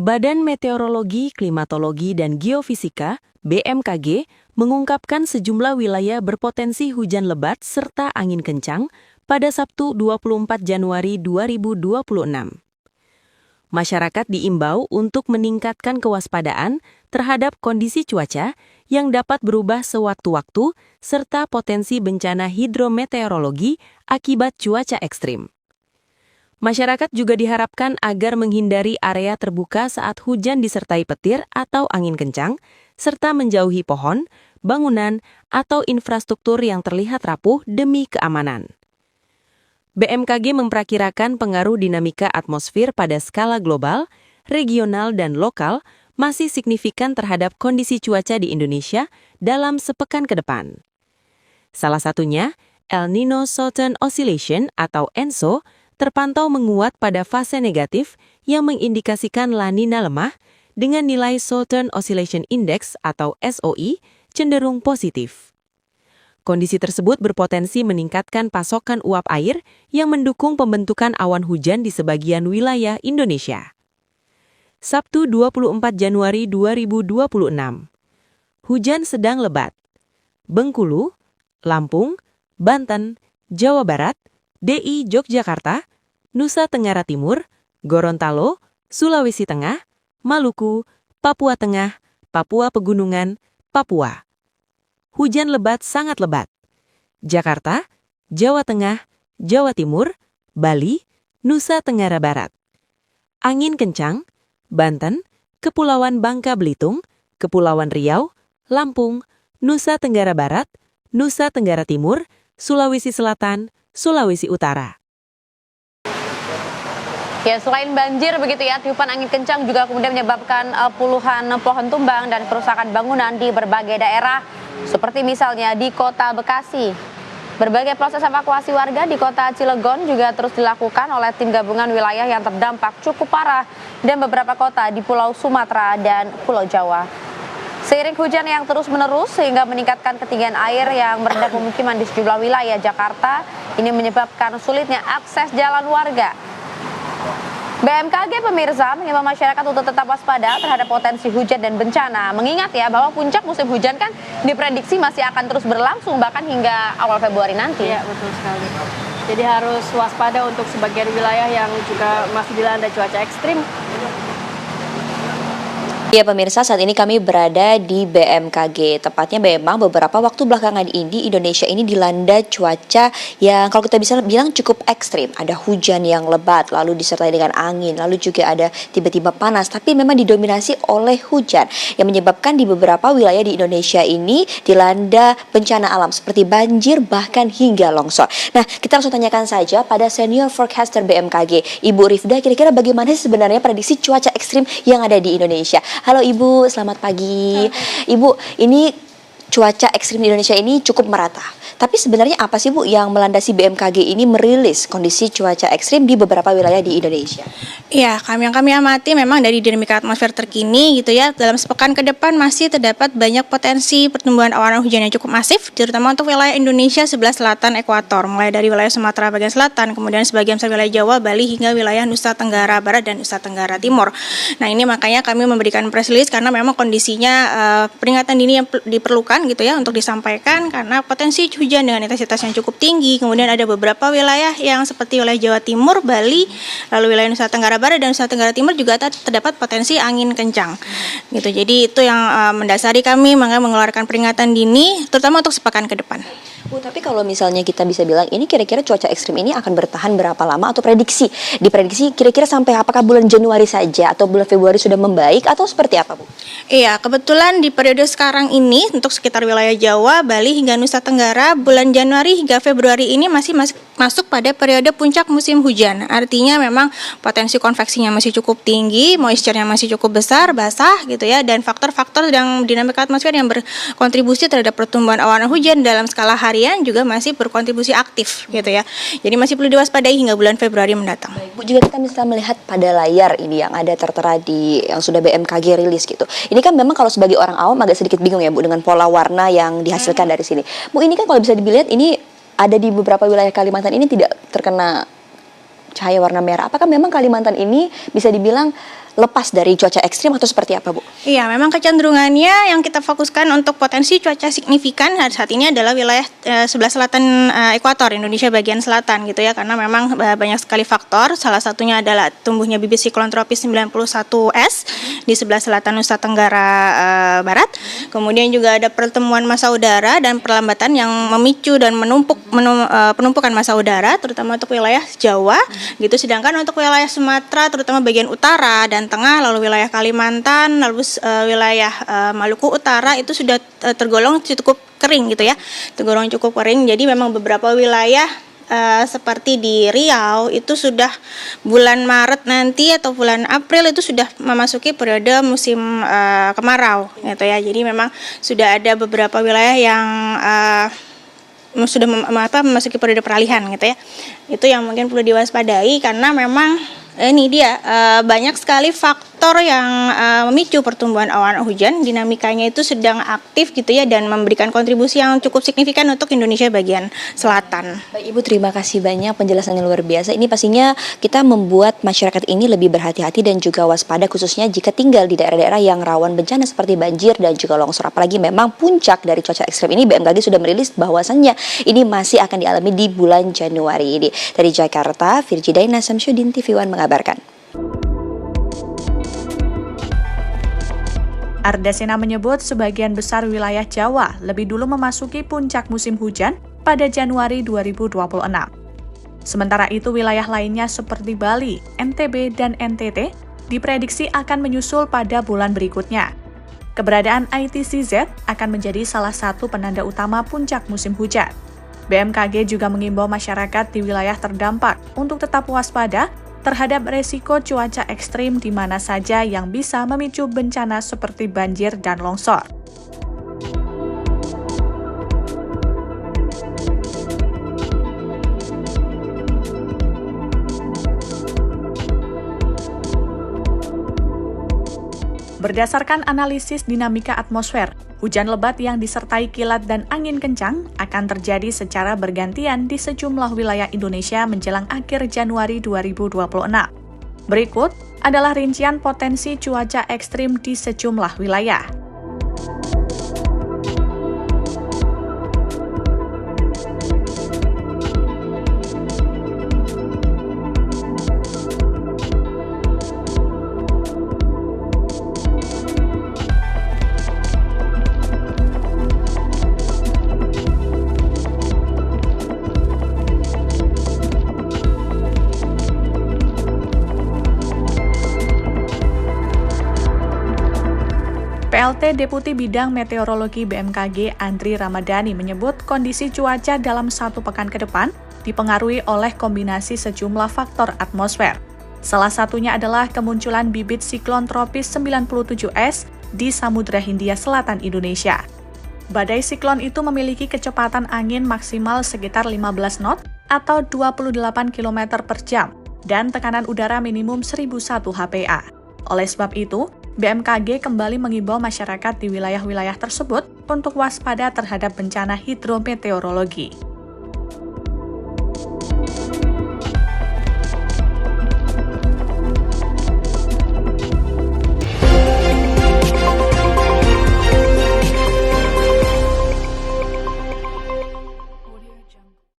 Badan Meteorologi, Klimatologi, dan Geofisika (BMKG) mengungkapkan sejumlah wilayah berpotensi hujan lebat serta angin kencang pada Sabtu 24 Januari 2026. Masyarakat diimbau untuk meningkatkan kewaspadaan terhadap kondisi cuaca yang dapat berubah sewaktu-waktu serta potensi bencana hidrometeorologi akibat cuaca ekstrim. Masyarakat juga diharapkan agar menghindari area terbuka saat hujan disertai petir atau angin kencang, serta menjauhi pohon, bangunan, atau infrastruktur yang terlihat rapuh demi keamanan. BMKG memperkirakan pengaruh dinamika atmosfer pada skala global, regional, dan lokal masih signifikan terhadap kondisi cuaca di Indonesia dalam sepekan ke depan. Salah satunya, El Niño Southern Oscillation atau ENSO terpantau menguat pada fase negatif yang mengindikasikan La Nina lemah dengan nilai Southern Oscillation Index atau SOI cenderung positif. Kondisi tersebut berpotensi meningkatkan pasokan uap air yang mendukung pembentukan awan hujan di sebagian wilayah Indonesia. Sabtu 24 Januari 2026. Hujan sedang lebat. Bengkulu, Lampung, Banten, Jawa Barat, DI Yogyakarta, Nusa Tenggara Timur, Gorontalo, Sulawesi Tengah, Maluku, Papua Tengah, Papua Pegunungan, Papua. Hujan lebat sangat lebat. Jakarta, Jawa Tengah, Jawa Timur, Bali, Nusa Tenggara Barat. Angin kencang, Banten, Kepulauan Bangka Belitung, Kepulauan Riau, Lampung, Nusa Tenggara Barat, Nusa Tenggara Timur, Sulawesi Selatan, Sulawesi Utara. Ya, selain banjir begitu ya, tiupan angin kencang juga kemudian menyebabkan puluhan pohon tumbang dan kerusakan bangunan di berbagai daerah, seperti misalnya di Kota Bekasi. Berbagai proses evakuasi warga di Kota Cilegon juga terus dilakukan oleh tim gabungan wilayah yang terdampak cukup parah dan beberapa kota di Pulau Sumatera dan Pulau Jawa. Seiring hujan yang terus-menerus sehingga meningkatkan ketinggian air yang merendam pemukiman di sejumlah wilayah Jakarta, ini menyebabkan sulitnya akses jalan warga. BMKG pemirsa mengimbau masyarakat untuk tetap waspada terhadap potensi hujan dan bencana. Mengingat ya bahwa puncak musim hujan kan diprediksi masih akan terus berlangsung bahkan hingga awal Februari nanti. Iya, betul sekali. Jadi harus waspada untuk sebagian wilayah yang juga masih dilanda cuaca ekstrim. Ya pemirsa, saat ini kami berada di BMKG. Tepatnya memang beberapa waktu belakangan ini Indonesia ini dilanda cuaca yang kalau kita bisa bilang cukup ekstrim. Ada hujan yang lebat, lalu disertai dengan angin, lalu juga ada tiba-tiba panas. Tapi memang didominasi oleh hujan yang menyebabkan di beberapa wilayah di Indonesia ini dilanda bencana alam seperti banjir bahkan hingga longsor. Nah, kita langsung tanyakan saja pada senior forecaster BMKG, Ibu Rifda, kira-kira bagaimana sih sebenarnya prediksi cuaca ekstrim yang ada di Indonesia? Halo Ibu, selamat pagi. Ibu, ini cuaca ekstrim di Indonesia ini cukup merata. Tapi sebenarnya apa sih Bu yang melandasi BMKG ini merilis kondisi cuaca ekstrim di beberapa wilayah di Indonesia? Ya, yang kami amati memang dari dinamika atmosfer terkini gitu ya, dalam sepekan ke depan masih terdapat banyak potensi pertumbuhan awan hujan yang cukup masif, terutama untuk wilayah Indonesia sebelah selatan ekuator, mulai dari wilayah Sumatera bagian selatan, kemudian sebagian besar wilayah Jawa, Bali, hingga wilayah Nusa Tenggara Barat dan Nusa Tenggara Timur. Nah, ini makanya kami memberikan press release karena memang kondisinya peringatan dini yang diperlukan gitu ya untuk disampaikan karena potensi hujan dengan intensitas yang cukup tinggi. Kemudian ada beberapa wilayah yang seperti wilayah Jawa Timur, Bali, lalu wilayah Nusa Tenggara Barat dan Nusa Tenggara Timur juga terdapat potensi angin kencang. Gitu. Jadi itu yang mendasari kami mengeluarkan peringatan dini terutama untuk sepekan ke depan. Bu, tapi kalau misalnya kita bisa bilang ini kira-kira cuaca ekstrim ini akan bertahan berapa lama atau diprediksi kira-kira sampai apakah bulan Januari saja atau bulan Februari sudah membaik atau seperti apa Bu? Iya, kebetulan di periode sekarang ini untuk sekitar wilayah Jawa, Bali hingga Nusa Tenggara bulan Januari hingga Februari ini masih masuk pada periode puncak musim hujan. Artinya memang potensi konveksinya masih cukup tinggi, moisture-nya masih cukup besar, basah gitu ya, dan faktor-faktor yang dinamika atmosfer yang berkontribusi terhadap pertumbuhan awan hujan dalam skala harian juga masih berkontribusi aktif gitu ya. Jadi masih perlu diwaspadai hingga bulan Februari mendatang. Baik, Bu, juga kita bisa melihat pada layar ini yang ada tertera di yang sudah BMKG rilis gitu. Ini kan memang kalau sebagai orang awam agak sedikit bingung ya Bu dengan pola warna yang dihasilkan dari sini. Bu, ini kan kalau bisa dilihat ini ada di beberapa wilayah Kalimantan ini tidak terkena cahaya warna merah. Apakah memang Kalimantan ini bisa dibilang lepas dari cuaca ekstrim atau seperti apa, Bu? Iya, memang kecenderungannya yang kita fokuskan untuk potensi cuaca signifikan saat ini adalah wilayah sebelah selatan ekuator Indonesia bagian selatan gitu ya, karena memang banyak sekali faktor. Salah satunya adalah tumbuhnya bibit siklon tropis 91S di sebelah selatan Nusa Tenggara Barat. Kemudian juga ada pertemuan massa udara dan perlambatan yang memicu dan penumpukan massa udara, terutama untuk wilayah Jawa gitu. Sedangkan untuk wilayah Sumatera, terutama bagian utara dan tengah, lalu wilayah Kalimantan, lalu wilayah Maluku Utara itu sudah tergolong cukup kering gitu ya, tergolong cukup kering. Jadi memang beberapa wilayah seperti di Riau itu sudah bulan Maret nanti atau bulan April itu sudah memasuki periode musim kemarau gitu ya. Jadi memang sudah ada beberapa wilayah yang sudah memasuki periode peralihan gitu ya. Itu yang mungkin perlu diwaspadai karena memang ini dia banyak sekali faktor yang memicu pertumbuhan awan hujan. Dinamikanya itu sedang aktif gitu ya, dan memberikan kontribusi yang cukup signifikan untuk Indonesia bagian selatan. Baik Ibu, terima kasih banyak penjelasannya luar biasa. Ini pastinya kita membuat masyarakat ini lebih berhati-hati dan juga waspada, khususnya jika tinggal di daerah-daerah yang rawan bencana seperti banjir dan juga longsor. Apalagi memang puncak dari cuaca ekstrem ini BMKG sudah merilis bahwasannya ini masih akan dialami di bulan Januari ini. Dari Jakarta, Virjidaina Samsyudin, TV One mengabarkan. Ardesena menyebut sebagian besar wilayah Jawa lebih dulu memasuki puncak musim hujan pada Januari 2026. Sementara itu wilayah lainnya seperti Bali, NTB, dan NTT diprediksi akan menyusul pada bulan berikutnya. Keberadaan ITCZ akan menjadi salah satu penanda utama puncak musim hujan. BMKG juga mengimbau masyarakat di wilayah terdampak untuk tetap waspada terhadap resiko cuaca ekstrim di mana saja yang bisa memicu bencana seperti banjir dan longsor. Berdasarkan analisis dinamika atmosfer, hujan lebat yang disertai kilat dan angin kencang akan terjadi secara bergantian di sejumlah wilayah Indonesia menjelang akhir Januari 2026. Berikut adalah rincian potensi cuaca ekstrim di sejumlah wilayah. PLT Deputi Bidang Meteorologi BMKG Andri Ramadhani menyebut kondisi cuaca dalam satu pekan ke depan dipengaruhi oleh kombinasi sejumlah faktor atmosfer. Salah satunya adalah kemunculan bibit siklon tropis 97S di Samudra Hindia Selatan Indonesia. Badai siklon itu memiliki kecepatan angin maksimal sekitar 15 knot atau 28 km per jam dan tekanan udara minimum 1001 HPA. Oleh sebab itu, BMKG kembali mengimbau masyarakat di wilayah-wilayah tersebut untuk waspada terhadap bencana hidrometeorologi.